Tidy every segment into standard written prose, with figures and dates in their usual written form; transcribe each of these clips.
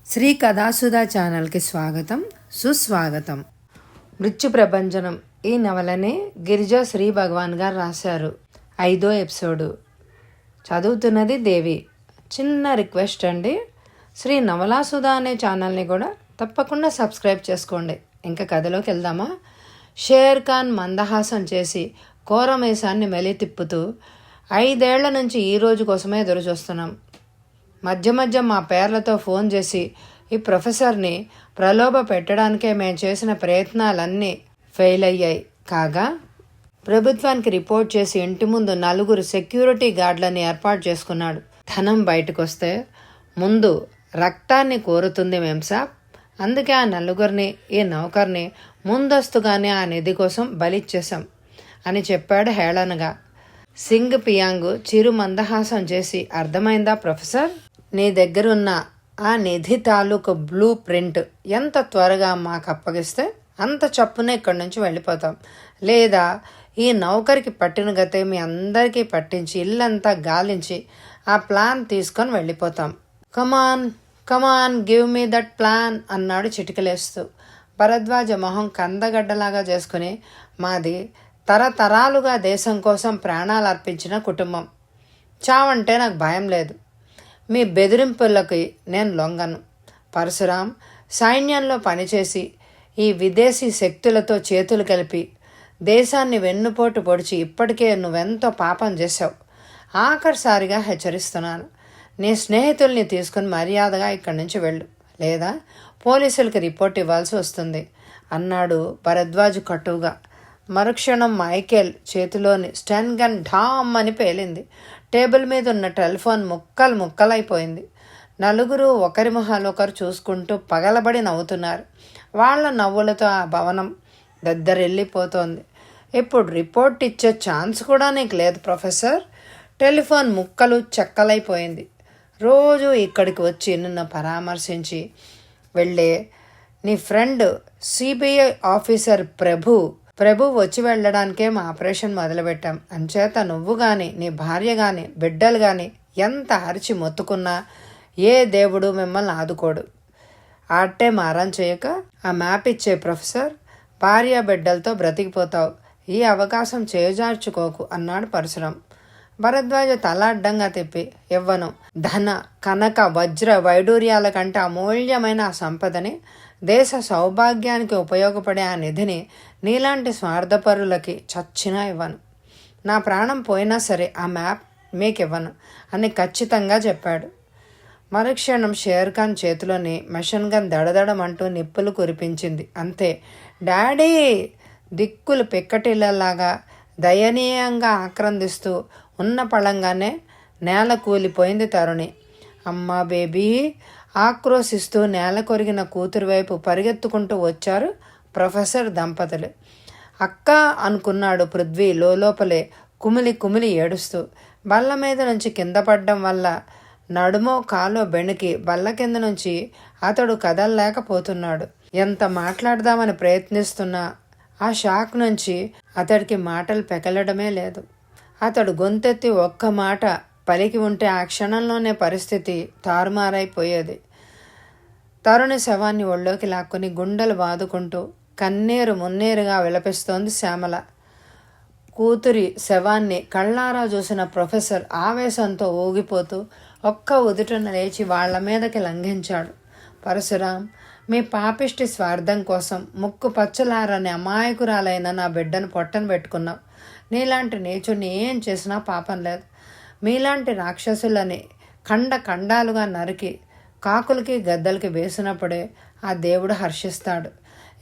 శ్రీ కథాసుధా ఛానల్కి స్వాగతం సుస్వాగతం. మృత్యు ప్రభంజనం ఈ నవలని గిరిజా శ్రీ భగవాన్ గారు రాశారు. 5వ ఎపిసోడు చదువుతున్నది దేవి. చిన్న రిక్వెస్ట్ అండి, శ్రీ నవలాసుధా అనే ఛానల్ని కూడా తప్పకుండా సబ్స్క్రైబ్ చేసుకోండి. ఇంకా కథలోకి వెళ్దామా? షేర్ ఖాన్ మందహాసం చేసి కోరమేశాన్ని మెలి తిప్పుతూ 5 ఏళ్ల నుంచి ఈ రోజు కోసమే ఎదురు చూస్తున్నాం. మధ్య మధ్య మా పేర్లతో ఫోన్ చేసి ఈ ప్రొఫెసర్ని ప్రలోభ పెట్టడానికే మేము చేసిన ప్రయత్నాలన్నీ ఫెయిల్ అయ్యాయి. కాగా ప్రభుత్వానికి రిపోర్ట్ చేసి ఇంటి ముందు 4 సెక్యూరిటీ గార్డులని ఏర్పాటు చేసుకున్నాడు. ధనం బయటకు వస్తే ముందు రక్తాన్ని కోరుతుంది మేంసాబ్. అందుకే ఆ 4 ఈ నౌకర్ని ముందస్తుగానే ఆ నిధి కోసం బలిచ్చేశాం అని చెప్పాడు హేళనగా. సింగ్ పియాంగ్ చిరు మందహాసం చేసి, అర్థమైందా ప్రొఫెసర్? నీ దగ్గరున్న ఆ నిధి తాలూకు బ్లూ ప్రింట్ ఎంత త్వరగా మాకు అప్పగిస్తే అంత చప్పున ఇక్కడి నుంచి వెళ్ళిపోతాం. లేదా ఈ నౌకరికి పట్టిన గతే మీ అందరికీ పట్టించి ఇల్లంతా గాలించి ఆ ప్లాన్ తీసుకొని వెళ్ళిపోతాం. Come on come on give me that plan అన్నాడు చిటికలేస్తూ. భరద్వాజ మొహం కందగడ్డలాగా చేసుకుని, మాది తరతరాలుగా దేశం కోసం ప్రాణాలు అర్పించిన కుటుంబం. చావంటే నాకు భయం లేదు. మీ బెదిరింపులకి నేను లొంగను. పరశురాం సైన్యంలో పనిచేసి ఈ విదేశీ శక్తులతో చేతులు కలిపి దేశాన్ని వెన్నుపోటు పొడిచి ఇప్పటికే నువ్వెంతో పాపం చేశావు. ఆఖరిసారిగా హెచ్చరిస్తున్నాను, నీ స్నేహితుల్ని తీసుకుని మర్యాదగా ఇక్కడి నుంచి వెళ్ళు, లేదా పోలీసులకి రిపోర్ట్ ఇవ్వాల్సి వస్తుంది అన్నాడు భరద్వాజు కటువుగా. మరుక్షణం మైకేల్ చేతిలోని స్టెన్ గన్ ఢామ్ అని పేలింది. టేబుల్ మీద ఉన్న టెలిఫోన్ ముక్కలైపోయింది. 4 ఒకరి మొహాలు ఒకరు చూసుకుంటూ పగలబడి నవ్వుతున్నారు. వాళ్ళ నవ్వులతో ఆ భవనం దద్దరెళ్ళిపోతోంది. ఇప్పుడు రిపోర్ట్ ఇచ్చే ఛాన్స్ కూడా నీకు లేదు ప్రొఫెసర్. టెలిఫోన్ ముక్కలు చెక్కలైపోయింది. రోజు ఇక్కడికి వచ్చి నిన్ను పరామర్శించి వెళ్ళే నీ ఫ్రెండ్ సిబిఐ ఆఫీసర్ ప్రభు వచ్చి వెళ్ళడానికే మా ఆపరేషన్ మొదలుపెట్టాం. అంచేత నువ్వు కానీ నీ భార్య కానీ బిడ్డలు కానీ ఎంత అరిచి మొత్తుకున్నా ఏ దేవుడు మిమ్మల్ని ఆదుకోడు. ఆట్టే మారం చేయక ఆ మ్యాప్ ఇచ్చే ప్రొఫెసర్, భార్య బిడ్డలతో బ్రతికిపోతావు. ఈ అవకాశం చేజార్చుకోకు అన్నాడు పరశురాం. భరద్వాజ తల అడ్డంగా తిప్పి, ఇవ్వను. ధన కనక వజ్ర వైడూర్యాల కంటే అమూల్యమైన ఆ సంపదని, దేశ సౌభాగ్యానికి ఉపయోగపడే ఆ నిధిని నీలాంటి స్వార్థపరులకి చచ్చినా ఇవ్వను. నా ప్రాణం పోయినా సరే ఆ మ్యాప్ మీకివ్వను అని ఖచ్చితంగా చెప్పాడు. మరుక్షణం షేర్ ఖాన్ చేతిలోని మెషిన్ గన్ దడదడమంటూ నిప్పులు కురిపించింది. అంతే. డాడీ! దిక్కులు పిక్కటిళ్ళలాగా దయనీయంగా ఆక్రందిస్తూ ఉన్న పళంగానే నేల కూలిపోయింది తరుణి. అమ్మా బేబీ! ఆక్రోశిస్తూ నేల కొరిగిన కూతురు వైపు పరిగెత్తుకుంటూ వచ్చారు ప్రొఫెసర్ దంపతులు. అక్క అనుకున్నాడు పృథ్వీ లోపలే కుమిలి ఏడుస్తూ. బల్ల మీద నుంచి కింద పడ్డం వల్ల నడుమో కాలో బెణికి బల్ల కింద నుంచి అతడు కదలలేకపోతున్నాడు. ఎంత మాట్లాడదామని ప్రయత్నిస్తున్నా ఆ షాక్ నుంచి అతడికి మాటలు పెకలడమే లేదు. అతడు గొంతెత్తి ఒక్క మాట పలికి ఉంటే ఆ క్షణంలోనే పరిస్థితి తారుమారైపోయేది. తరుణి శవాన్ని ఒళ్ళోకి లాక్కొని గుండెలు బాదుకుంటూ కన్నీరు మున్నీరుగా విలపిస్తోంది శ్యామల. కూతురి శవాన్ని కళ్ళారా చూసిన ప్రొఫెసర్ ఆవేశంతో ఊగిపోతూ ఒక్క ఉదుటన లేచి వాళ్ల మీదకి లంఘించాడు. పరశురాం, మీ పాపిష్టి స్వార్థం కోసం ముక్కు పచ్చలారని అమాయకురాలైన నా బిడ్డను పొట్టన పెట్టుకున్నావు. నీలాంటి నీచుని ఏం చేసినా పాపం లేదు. మీలాంటి రాక్షసులని ఖండాలుగా నరికి కాకులకి గద్దలకి వేసినప్పుడే ఆ దేవుడు హర్షిస్తాడు.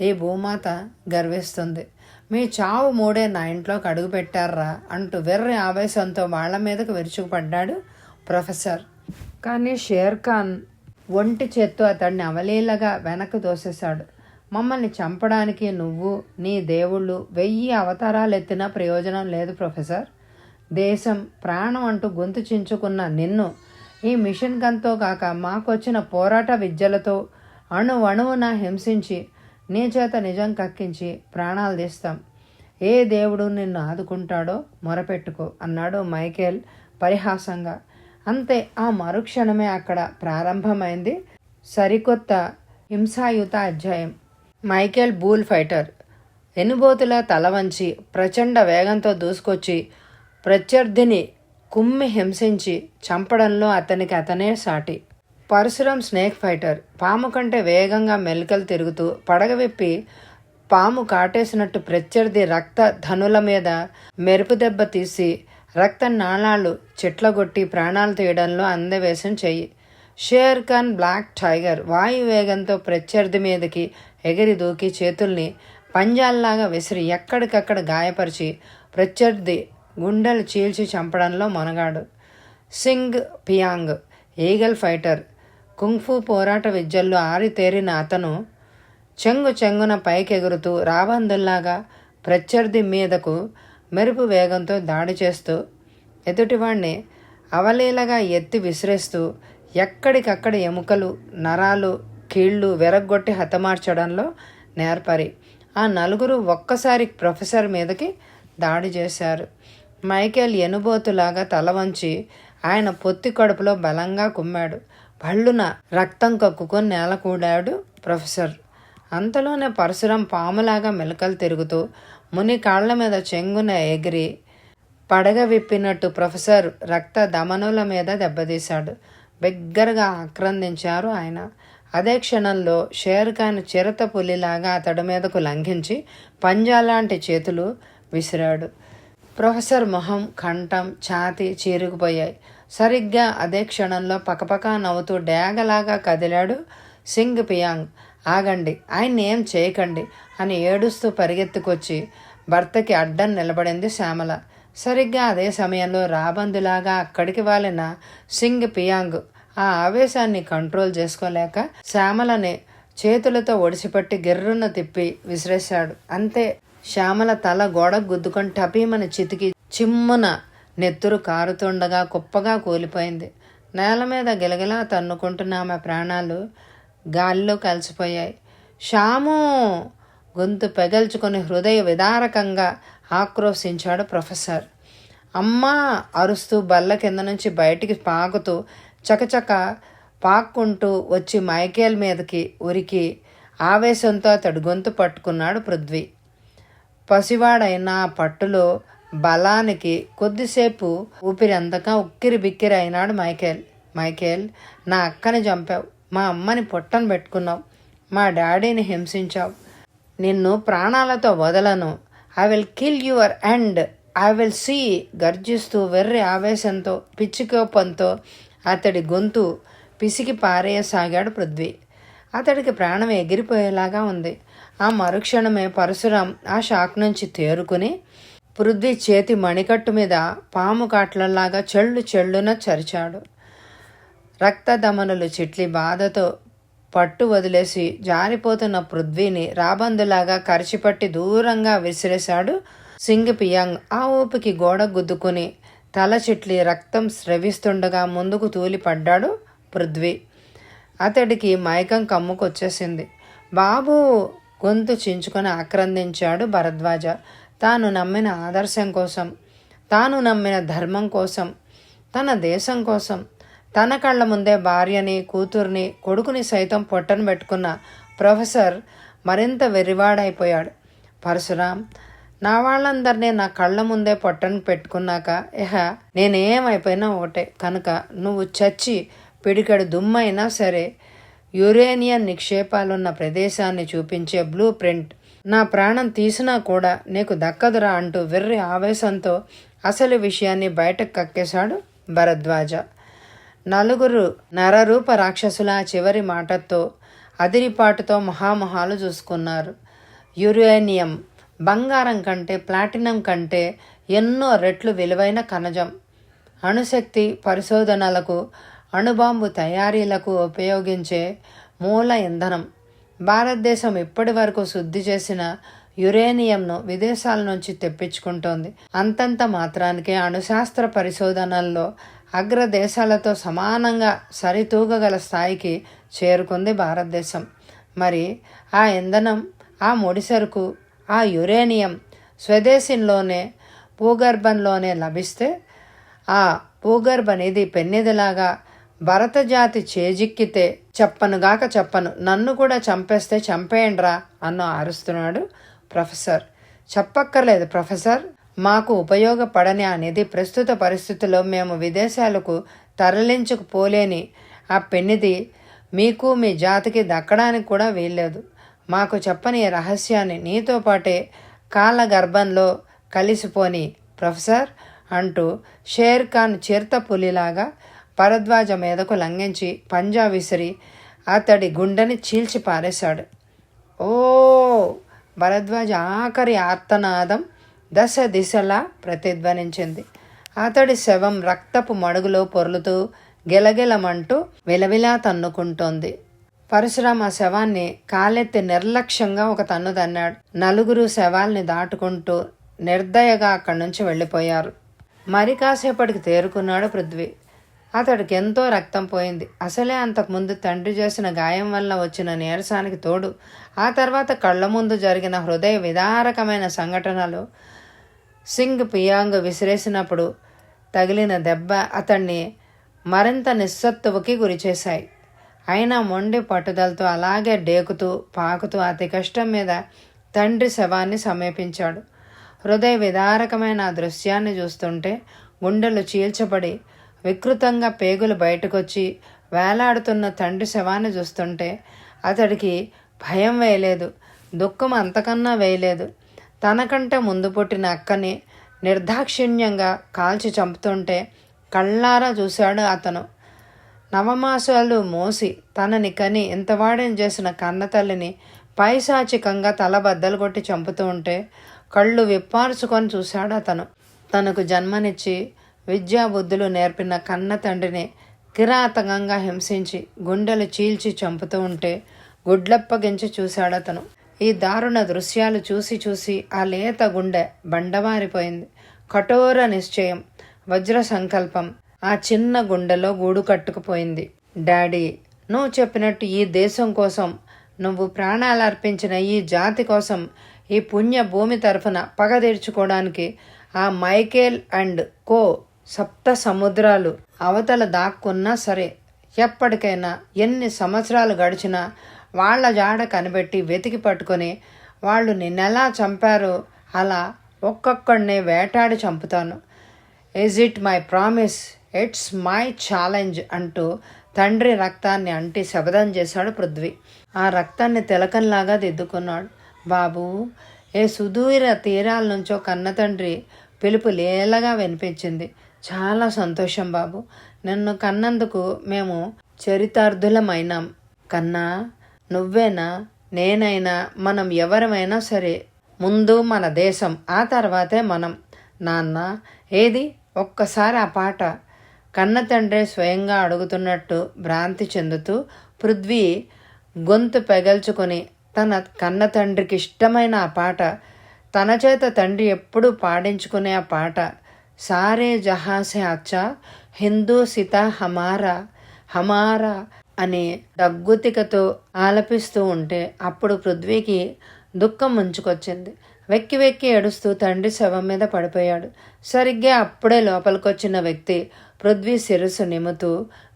ఈ భూమాత గర్విస్తుంది. మీ చావు మూడే నా ఇంట్లోకి అడుగు పెట్టారా అంటూ వెర్రి ఆవేశంతో వాళ్ల మీదకు విరుచుకుపడ్డాడు ప్రొఫెసర్. కానీ షేర్ ఖాన్ ఒంటి చేత్తో అతడిని అవలీలగా వెనక్కి తోసేశాడు. మమ్మల్ని చంపడానికి నువ్వు నీ దేవుళ్ళు 1000 అవతారాలు ఎత్తినా ప్రయోజనం లేదు ప్రొఫెసర్. దేశం ప్రాణం అంటూ గొంతు చించుకున్న నిన్ను ఈ మిషన్ గన్తో కాక మాకొచ్చిన పోరాట విద్యలతో అణువణువున హింసించి నీ చేత నిజం కక్కించి ప్రాణాలు తీస్తాం. ఏ దేవుడు నిన్ను ఆదుకుంటాడో మొరపెట్టుకో అన్నాడు మైకేల్ పరిహాసంగా. అంతే. ఆ మరుక్షణమే అక్కడ ప్రారంభమైంది సరికొత్త హింసాయుత అధ్యాయం. మైకేల్ బూల్ ఫైటర్ ఎనుబోతులా తల వంచి ప్రచండ వేగంతో దూసుకొచ్చి ప్రత్యర్థిని కుమ్మి హింసించి చంపడంలో అతనే సాటి. పరశురాం స్నేక్ ఫైటర్ పాము కంటే వేగంగా మెలికలు తిరుగుతూ పడగ విప్పి పాము కాటేసినట్టు ప్రత్యర్థి రక్త ధనుల మీద మెరుపు దెబ్బ తీసి రక్త నాళాలు చిట్లగొట్టి ప్రాణాలు తీయడంలో అందవేశం చెయ్యి. షేర్ ఖాన్ బ్లాక్ టైగర్ వాయువేగంతో ప్రత్యర్థి మీదకి ఎగిరి దూకి చేతుల్ని పంజాల్లాగా విసిరి ఎక్కడికక్కడ గాయపరిచి ప్రత్యర్థి గుండెలు చీల్చి చంపడంలో Monagadu. Singh పియాంగ్ eagle fighter kung fu పోరాట విద్యల్లో ఆరితేరిన అతను చెంగున పైకెగురుతూ రాబందుల్లాగా ప్రత్యర్థి మీదకు మెరుపు వేగంతో దాడి చేస్తూ ఎదుటివాణ్ణి అవలీలగా ఎత్తి విసిరేస్తూ ఎక్కడికక్కడ ఎముకలు నరాలు కీళ్ళు వెరగొట్టి హతమార్చడంలో నేర్పరి. ఆ నలుగురు ఒక్కసారి ప్రొఫెసర్ మీదకి దాడి చేశారు. మైకేల్ ఎనుబోతులాగా తల వంచి ఆయన పొత్తి కడుపులో బలంగా కుమ్మాడు. భళ్ళున రక్తం కక్కుకొని నేలకూడాడు ప్రొఫెసర్. అంతలోనే పరశురాం పాములాగా మెలకలు తిరుగుతూ ముని కాళ్ల మీద చెంగున ఎగిరి పడగ విప్పినట్టు ప్రొఫెసర్ రక్త ధమనుల మీద దెబ్బతీశాడు. బిగ్గరగా ఆక్రందించారు ఆయన. అదే క్షణంలో షేర్ ఖాన్ చిరత పులిలాగా అతడి మీదకు లంఘించి పంజాలాంటి చేతులు విసిరాడు. ప్రొఫెసర్ మొహం కంఠం ఛాతీ చీరుకుపోయాయి. సరిగ్గా అదే క్షణంలో పకపకా నవ్వుతూ డేగలాగా కదిలాడు సింగ్ పియాంగ్. ఆగండి, ఆయన్ని ఏం చేయకండి అని ఏడుస్తూ పరిగెత్తుకొచ్చి భర్తకి అడ్డం నిలబడింది శ్యామల. సరిగ్గా అదే సమయంలో రాబందులాగా అక్కడికి వాలిన సింగ్ పియాంగ్ ఆ ఆవేశాన్ని కంట్రోల్ చేసుకోలేక శ్యామలని చేతులతో ఒడిసిపట్టి గిర్రున తిప్పి విసిరేశాడు. అంతే, శ్యామల తల గోడకు గుద్దుకొని టపీమని చితికి చిమ్మున నెత్తురు కారుతుండగా కుప్పగా కూలిపోయింది. నేల మీద గిలగిలా తన్నుకుంటున్న ఆమె ప్రాణాలు గాలిలో కలిసిపోయాయి. శ్యాము గొంతు పెగల్చుకొని హృదయ విదారకంగా ఆక్రోశించాడు ప్రొఫెసర్. అమ్మా అరుస్తూ బల్ల కింద నుంచి బయటికి పాకుతూ చకచక పాక్కుంటూ వచ్చి మైకేల్ మీదకి ఉరికి ఆవేశంతో అతడు గొంతు పట్టుకున్నాడు పృథ్వీ. పసివాడైన ఆ పట్టులో బలానికి కొద్దిసేపు ఊపిరి అందక ఉక్కిరి బిక్కిరి అయినాడు మైకేల్, నా అక్కని చంపావు, మా అమ్మని పొట్టను పెట్టుకున్నావు, మా డాడీని హింసించావు, నిన్ను ప్రాణాలతో వదలను, I will kill your end, I will see గర్జిస్తూ వెర్రి ఆవేశంతో పిచ్చికోపంతో అతడి గొంతు పిసికి పారేయసాగాడు పృథ్వీ. అతడికి ప్రాణం ఎగిరిపోయేలాగా ఉంది. ఆ మరుక్షణమే పరశురాం ఆ షాక్ నుంచి తేరుకుని పృథ్వీ చేతి మణికట్టు మీద పాము కాట్లలాగా చెళ్ళున చరిచాడు. రక్తధమనులు చిట్లి బాధతో పట్టు వదిలేసి జారిపోతున్న పృథ్వీని రాబందులాగా కరిచిపట్టి దూరంగా విసిరేశాడు సింగ్ పియాంగ్. ఆ ఊపికి గోడ గుద్దుకుని తల చిట్లి రక్తం స్రవిస్తుండగా ముందుకు తూలిపడ్డాడు పృథ్వీ. అతడికి మైకం కమ్ముకొచ్చేసింది. బాబు గొంతు చించుకొని ఆక్రందించాడు భరద్వాజ. తాను నమ్మిన ఆదర్శం కోసం, తాను నమ్మిన ధర్మం కోసం, తన దేశం కోసం, తన కళ్ళ ముందే భార్యని కూతుర్ని కొడుకుని సైతం పొట్టను పెట్టుకున్న ప్రొఫెసర్ మరింత వెర్రివాడైపోయాడు. పరశురాం, నా వాళ్ళందరినీ నా కళ్ళ ముందే పొట్టను పెట్టుకున్నాక నేనేమైపోయినా ఒకటే కనుక నువ్వు చచ్చి పిడికెడు దుమ్మైనా సరే యురేనియన్ నిక్షేపాలున్న ప్రదేశాన్ని చూపించే బ్లూ ప్రింట్ నా ప్రాణం తీసినా కూడా నీకు దక్కదురా అంటూ వెర్రి ఆవేశంతో అసలు విషయాన్ని బయటకు కక్కేశాడు భరద్వాజ. నలుగురు నరరూప రాక్షసుల చివరి మాటతో అదిరిపాటుతో మహామహాలు చూసుకున్నారు. యురేనియం బంగారం కంటే ప్లాటినం కంటే ఎన్నో రెట్లు విలువైన ఖనిజం. అణుశక్తి పరిశోధనలకు అణుబాంబు తయారీలకు ఉపయోగించే మూల ఇంధనం. భారతదేశం ఇప్పటి వరకు శుద్ధి చేసిన యురేనియంను విదేశాల నుంచి తెప్పించుకుంటోంది. అంతంత మాత్రానికే అణుశాస్త్ర పరిశోధనల్లో అగ్రదేశాలతో సమానంగా సరితూగగల స్థాయికి చేరుకుంది భారతదేశం. మరి ఆ ఇంధనం, ఆ ముడిసరుకు, ఆ యురేనియం స్వదేశంలోనే భూగర్భంలోనే లభిస్తే ఆ భూగర్భ నిధి పెన్నిదిలాగా భరతజాతి చేజిక్కితే చెప్పనుగాక చెప్పను, నన్ను కూడా చంపేస్తే చంపేయండ్రా అన్న అరుస్తున్నాడు ప్రొఫెసర్. చెప్పక్కర్లేదు ప్రొఫెసర్, మాకు ఉపయోగపడని ఆ నిధి ప్రస్తుత పరిస్థితుల్లో మేము విదేశాలకు తరలించుకుపోలేని ఆ పెన్నిది మీకు మీ జాతికి దక్కడానికి కూడా వీల్లేదు. మాకు చెప్పని రహస్యాన్ని నీతో పాటే కాలగర్భంలో కలిసిపోని ప్రొఫెసర్ అంటూ షేర్ ఖాన్ చిరుత పులిలాగా భరద్వాజ మీదకు లంఘించి పంజా విసిరి అతడి గుండెని చీల్చి పారేశాడు. ఓ! భరద్వాజ ఆఖరి ఆర్తనాదం దశ దిశలా ప్రతిధ్వనించింది. అతడి శవం రక్తపు మడుగులో పొర్లుతూ గిలగిలమంటూ విలవిలా తన్నుకుంటోంది. పరశురాం ఆ శవాన్ని కాలెత్తి నిర్లక్ష్యంగా ఒక తన్ను తన్నాడు. నలుగురు శవాల్ని దాటుకుంటూ నిర్దయగా అక్కడి నుంచి వెళ్ళిపోయారు. మరి కాసేపటికి తేరుకున్నాడు పృథ్వీ. అతడికి ఎంతో రక్తం పోయింది. అసలే అంతకుముందు తండ్రి చేసిన గాయం వల్ల వచ్చిన నీరసానికి తోడు ఆ తర్వాత కళ్ళ ముందు జరిగిన హృదయ విదారకమైన సంఘటనలు, సింగ్ పియాంగ్ విసిరేసినప్పుడు తగిలిన దెబ్బ అతన్ని మరింత నిస్సత్తువకి గురిచేశాయి. అయినా మొండి పట్టుదలతో అలాగే డేకుతూ పాకుతూ అతి కష్టం మీద తండ్రి శవాన్ని సమీపించాడు. హృదయ విదారకమైన ఆ దృశ్యాన్ని చూస్తుంటే గుండెలు చీల్చబడి వికృతంగా పేగులు బయటకొచ్చి వేలాడుతున్న తండ్రి శవాన్ని చూస్తుంటే అతడికి భయం వేయలేదు, దుఃఖం అంతకన్నా వేయలేదు. తనకంటే ముందు పుట్టిన అక్కని నిర్దాక్షిణ్యంగా కాల్చి చంపుతుంటే కళ్ళారా చూశాడు అతను. నవమాసాలు మోసి తనని కని ఇంతవాడిని చేసిన కన్నతల్లిని పైశాచికంగా తల బద్దలు కొట్టి చంపుతూ ఉంటే కళ్ళు విప్పార్చుకొని చూశాడు అతను. తనకు జన్మనిచ్చి విద్యాబుద్ధులు నేర్పిన కన్న తండ్రిని కిరాతకంగా హింసించి గుండెలు చీల్చి చంపుతూ ఉంటే గుడ్లప్పగించి చూశాడు అతను. ఈ దారుణ దృశ్యాలు చూసి చూసి ఆ లేత గుండె బండవారిపోయింది. కఠోర నిశ్చయం, వజ్ర సంకల్పం ఆ చిన్న గుండెలో గూడు కట్టుకుపోయింది. డాడీ, నువ్వు చెప్పినట్టు ఈ దేశం కోసం, నువ్వు ప్రాణాలు అర్పించిన ఈ జాతి కోసం, ఈ పుణ్య భూమి తరఫున పగ తీర్చుకోవడానికి ఆ మైకేల్ అండ్ కో సప్త సముద్రాలు అవతల దాక్కున్నా సరే, ఎప్పటికైనా ఎన్ని సంవత్సరాలు గడిచినా వాళ్ళ జాడ కనిపెట్టి వెతికి పట్టుకొని వాళ్ళు నిన్నెలా చంపారో అలా ఒక్కొక్కడినే వేటాడి చంపుతాను. Is it my promise, it's my challenge అంటూ తండ్రి రక్తాన్ని అంటి శబదం చేశాడు పృథ్వీ. ఆ రక్తాన్ని తిలకంలాగా దిద్దుకున్నాడు. బాబు, ఏ సుదూర తీరాల నుంచో కన్న తండ్రి పిలుపు లేలగా వినిపించింది. చాలా సంతోషం బాబు, నిన్ను కన్నందుకు మేము చరితార్థులమైనాం. కన్నా, నువ్వేనా నేనైనా మనం ఎవరమైనా సరే ముందు మన దేశం, ఆ తర్వాతే మనం. నాన్న ఏది ఒక్కసారి ఆ పాట. కన్న తండ్రి స్వయంగా అడుగుతున్నట్టు భ్రాంతి చెందుతూ పృథ్వీ గొంతు పెగల్చుకొని తన కన్న తండ్రికి ఇష్టమైన ఆ పాట, తన చేత తండ్రి ఎప్పుడూ పాడించుకునే ఆ పాట, సారే జహాసే అచ్చా హిందూ సితా హమారా హమారా అని దగ్గుతికతో ఆలపిస్తూ ఉంటే అప్పుడు పృథ్వీకి దుఃఖం ముంచుకొచ్చింది. వెక్కి వెక్కి ఏడుస్తూ తండ్రి శవం మీద పడిపోయాడు. సరిగ్గా అప్పుడే లోపలికొచ్చిన వ్యక్తి పృథ్వీ శిరస్సు నిముతూ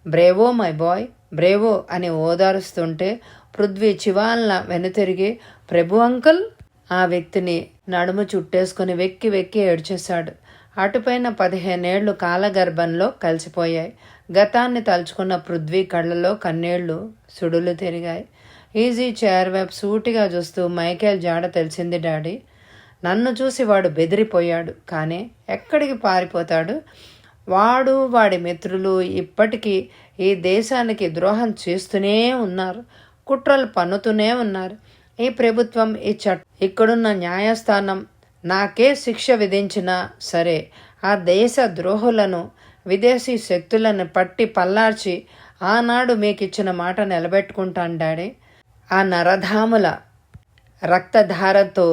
బ్రేవో మై బాయ్, బ్రేవో అని ఓదారుస్తుంటే పృథ్వీ చివాలన వెనుతిరిగి ప్రభు అంకుల్. ఆ వ్యక్తిని నడుము చుట్టేసుకుని వెక్కి వెక్కి ఏడ్చేశాడు. అటుపైన 15 ఏళ్లు కాలగర్భంలో కలిసిపోయాయి. గతాన్ని తలుచుకున్న పృథ్వీ కళ్ళలో కన్నీళ్లు సుడులు తిరిగాయి. ఈజీ చైర్ వైపు సూటిగా చూస్తూ మైకేల్ జాడ తెలిసింది డాడీ. నన్ను చూసి వాడు బెదిరిపోయాడు, కానీ ఎక్కడికి పారిపోతాడు? వాడు వాడి మిత్రులు ఇప్పటికీ ఈ దేశానికి ద్రోహం చేస్తూనే ఉన్నారు, కుట్రలు పన్నుతూనే ఉన్నారు. ఈ ప్రభుత్వం, ఈ ఇక్కడున్న న్యాయస్థానం నాకే శిక్ష విధించినా సరే ఆ దేశ ద్రోహులను, విదేశీ శక్తులను పట్టి పల్లార్చి ఆనాడు మీకు ఇచ్చిన మాట నిలబెట్టుకుంటాను డాడీ. ఆ నరధాముల రక్తధారతో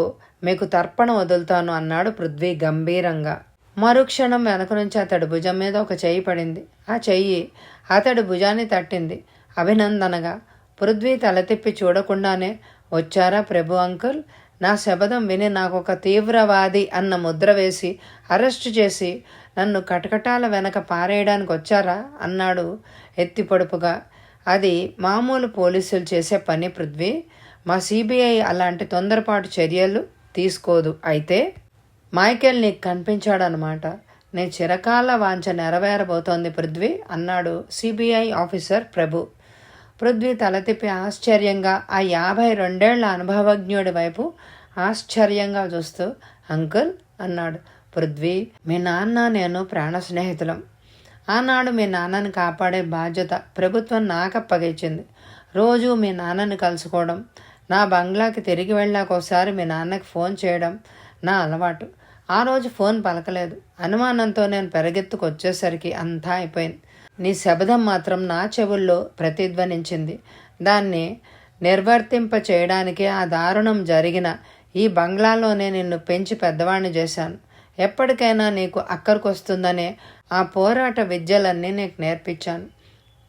మీకు తర్పణ వదులుతాను అన్నాడు పృథ్వీ గంభీరంగా. మరుక్షణం వెనక నుంచి అతడి భుజం మీద ఒక చెయ్యి పడింది. ఆ చెయ్యి అతడి భుజాన్ని తట్టింది అభినందనగా. పృథ్వీ తల తిప్పి చూడకుండానే, వచ్చారా ప్రభు అంకుల్? నా శబదం విని నాకు ఒక తీవ్రవాది అన్న ముద్ర వేసి అరెస్టు చేసి నన్ను కటకటాల వెనక పారేయడానికి వచ్చారా అన్నాడు ఎత్తి పొడుపుగా. అది మామూలు పోలీసులు చేసే పని పృథ్వీ. మా సిబిఐ అలాంటి తొందరపాటు చర్యలు తీసుకోదు. అయితే మైకేల్ నీకు కనిపించాడనమాట. నీ చిరకాల వాంఛ నెరవేరబోతోంది పృథ్వీ అన్నాడు సిబిఐ ఆఫీసర్ ప్రభు. పృథ్వీ తల తిప్పి ఆశ్చర్యంగా ఆ 52 అనుభవజ్ఞుడి వైపు ఆశ్చర్యంగా చూస్తూ అంకుల్ అన్నాడు. పృథ్వీ, మీ నాన్న నేను ప్రాణ స్నేహితులం. ఆనాడు మీ నాన్నని కాపాడే బాధ్యత ప్రభుత్వం నాకు అప్పగించింది. రోజు మీ నాన్నని కలుసుకోవడం, నా బంగ్లాకి తిరిగి వెళ్ళాక ఒకసారి మీ నాన్నకి ఫోన్ చేయడం నా అలవాటు. ఆ రోజు ఫోన్ పలకలేదు. అనుమానంతో నేను పెరగెత్తుకొచ్చేసరికి అంతా అయిపోయింది. నీ శబ్దం మాత్రం నా చెవుల్లో ప్రతిధ్వనించింది. దాన్ని నిర్వర్తింప చేయడానికే ఆ దారుణం జరిగిన ఈ బంగ్లాలోనే నిన్ను పెంచి పెద్దవాణ్ణి చేశాను. ఎప్పటికైనా నీకు అక్కడికొస్తుందనే ఆ పోరాట విద్యలన్నీ నీకు నేర్పించాను.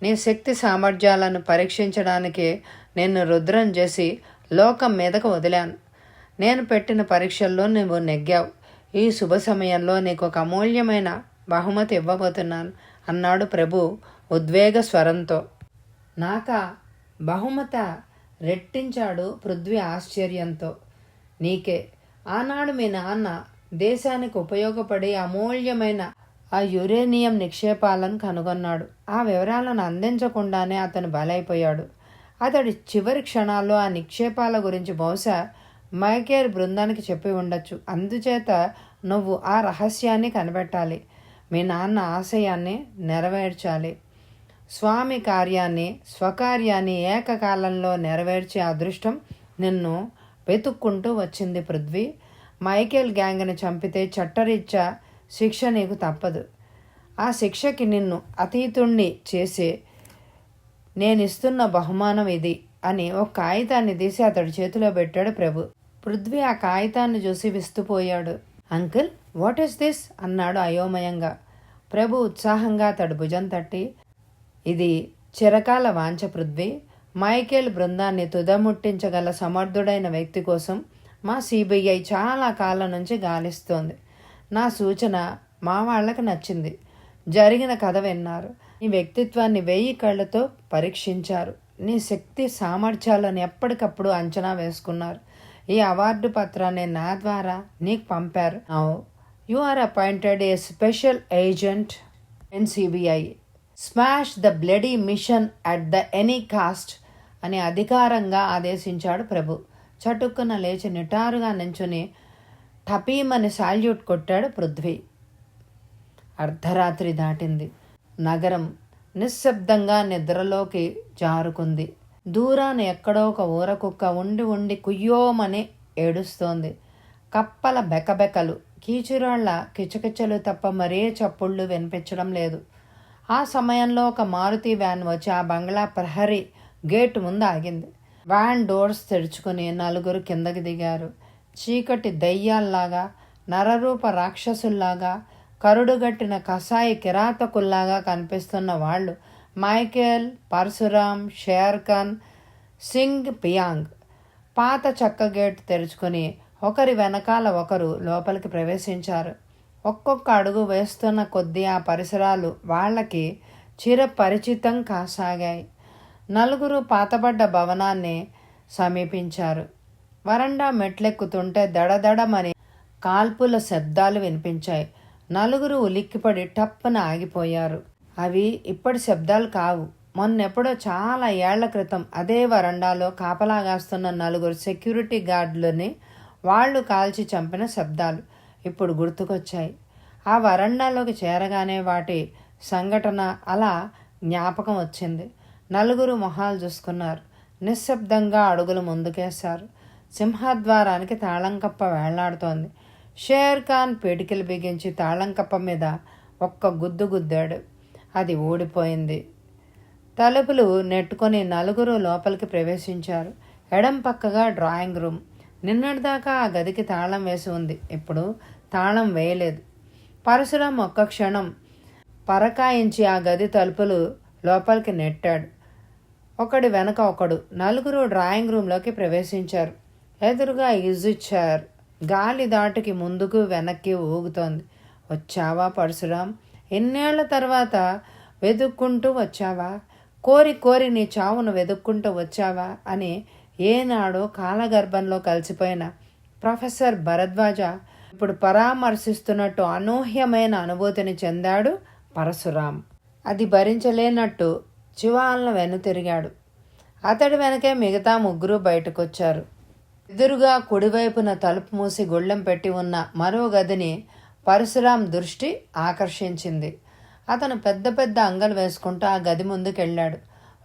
నీ శక్తి సామర్థ్యాలను పరీక్షించడానికే నిన్ను రుద్రం చేసి లోకం మీదకు వదిలాను. నేను పెట్టిన పరీక్షల్లో నువ్వు నెగ్గావు. ఈ శుభ సమయంలో నీకు ఒక అమూల్యమైన బహుమతి ఇవ్వబోతున్నాను అన్నాడు ప్రభు ఉద్వేగ స్వరంతో. నాకా బహుమత రెట్టించాడు పృథ్వీ ఆశ్చర్యంతో. నీకే. ఆనాడు మీ నాన్న దేశానికి ఉపయోగపడే అమూల్యమైన ఆ యురేనియం నిక్షేపాలను కనుగొన్నాడు. ఆ వివరాలను అందించకుండానే అతను బలైపోయాడు. అతడి చివరి క్షణాల్లో ఆ నిక్షేపాల గురించి బహుశా మైకేల్ బృందానికి చెప్పి ఉండొచ్చు. అందుచేత నువ్వు ఆ రహస్యాన్ని కనిపెట్టాలి. మీ నాన్న ఆశయాన్ని నెరవేర్చాలి. స్వామి కార్యాన్ని స్వకార్యాన్ని ఏకకాలంలో నెరవేర్చే అదృష్టం నిన్ను వెతుక్కుంటూ వచ్చింది పృథ్వీ. మైకేల్ గ్యాంగ్ని చంపితే చట్టరీత్యా శిక్ష నీకు తప్పదు. ఆ శిక్షకి నిన్ను అతీతుణ్ణి చేసే నేనిస్తున్న బహుమానం ఇది అని ఒక కాగితాన్ని తీసి అతడి చేతిలో పెట్టాడు ప్రభు. పృథ్వీ ఆ కాగితాన్ని చూసి విస్తుపోయాడు. అంకుల్, వాట్ ఈస్ దిస్ అన్నాడు అయోమయంగా. ప్రభు ఉత్సాహంగా అతడు భుజం తట్టి, ఇది చిరకాల వాంఛ పృథ్వీ. మైకేల్ బృందాన్ని తుదముట్టించగల సమర్థుడైన వ్యక్తి కోసం మా సిబిఐ చాలా కాలం నుంచి గాలిస్తోంది. నా సూచన మా వాళ్ళకి నచ్చింది. జరిగిన కథ విన్నారు. నీ వ్యక్తిత్వాన్ని 1000 కళ్ళతో పరీక్షించారు. నీ శక్తి సామర్థ్యాలను ఎప్పటికప్పుడు అంచనా వేసుకున్నారు. ఈ అవార్డు పత్రాన్ని నా ద్వారా నీకు పంపారు. Now you are appointed a special agent in CBI. Smash the bloody mission at the any cost అని అధికారంగా ఆదేశించాడు ప్రభు. చటుక్కున లేచి నిటారుగా నించుని టపీమని సాల్యూట్ కొట్టాడు పృథ్వీ. అర్ధరాత్రి దాటింది. నగరం నిశ్శబ్దంగా నిద్రలోకి జారుకుంది. దూరాన ఎక్కడో ఒక ఊరకుక్క ఉండి ఉండి కుయ్యోమని ఏడుస్తోంది. కప్పల బెకబెకలు, కీచురాళ్ల కిచకిచలు తప్ప మరే చప్పుళ్ళు వినిపించడం లేదు. ఆ సమయంలో ఒక మారుతి వ్యాన్ వచ్చి ఆ బంగ్లా ప్రహరీ గేటు ముందు ఆగింది. వ్యాన్ డోర్స్ తెరుచుకుని 4 కిందకి దిగారు. చీకటి దయ్యాల్లాగా, నరరూప రాక్షసుల్లాగా, కరుడుగట్టిన కసాయి కిరాతకుల్లాగా కనిపిస్తున్న వాళ్ళు మైకేల్, పరశురాం, షేర్ఖాన్, సింగ్, పియాంగ్. పాత చెక్క గేటు తెరుచుకొని ఒకరి వెనకాల ఒకరు లోపలికి ప్రవేశించారు. ఒక్కొక్క అడుగు వేస్తున్న కొద్దీ ఆ పరిసరాలు వాళ్ళకి చిరపరిచితం కాసాగాయి. 4 పాతబడ్డ భవనాన్ని సమీపించారు. వరండా మెట్లెక్కుతుంటే దడదడమని కాల్పుల శబ్దాలు వినిపించాయి. 4 ఉలిక్కిపడి టప్పున ఆగిపోయారు. అవి ఇప్పటి శబ్దాలు కావు. మొన్నెప్పుడో చాలా ఏళ్ల క్రితం అదే వరండాలో కాపలాగాస్తున్న 4 సెక్యూరిటీ గార్డులని వాళ్ళు కాల్చి చంపిన శబ్దాలు ఇప్పుడు గుర్తుకొచ్చాయి. ఆ వరండాలోకి చేరగానే వాటి సంఘటన అలా జ్ఞాపకం వచ్చింది. 4 మొహాలు చూసుకున్నారు. నిశ్శబ్దంగా అడుగులు ముందుకేశారు. సింహద్వారానికి తాళంకప్ప వేళ్లాడుతోంది. షేర్ఖాన్ పిడికిలు బిగించి తాళంకప్ప మీద ఒక్క గుద్దు గుద్దాడు. అది ఊడిపోయింది. తలుపులు నెట్టుకొని 4 లోపలికి ప్రవేశించారు. ఎడం పక్కగా డ్రాయింగ్ రూమ్. నిన్నటిదాకా ఆ గదికి తాళం వేసి ఉంది. ఇప్పుడు తాళం వేయలేదు. పరశురాం ఒక్క క్షణం పరకాయించి ఆ గది తలుపులు లోపలికి నెట్టాడు. ఒకడి వెనక ఒకడు 4 డ్రాయింగ్ రూమ్లోకి ప్రవేశించారు. ఎదురుగా ఈజీ చైర్ గాలి దాటికి ముందుకు వెనక్కి ఊగుతోంది. వచ్చావా పరశురాం? ఎన్నేళ్ల తర్వాత వెతుక్కుంటూ వచ్చావా? కోరి కోరి నీ చావును వెతుక్కుంటూ వచ్చావా అని ఏనాడో కాలగర్భంలో కలిసిపోయిన ప్రొఫెసర్ భరద్వాజ ఇప్పుడు పరామర్శిస్తున్నట్టు అనూహ్యమైన అనుభూతిని చెందాడు పరశురాం. అది భరించలేనట్టు చివాలను వెనుతిరిగాడు. అతడి వెనకే మిగతా ముగ్గురు బయటకొచ్చారు. ఎదురుగా కుడివైపున తలుపు మూసి గొళ్ళెం పెట్టి ఉన్న మరో గదిని పరశురాం దృష్టి ఆకర్షించింది. అతను పెద్ద పెద్ద అంగలు వేసుకుంటూ ఆ గది ముందుకెళ్ళాడు.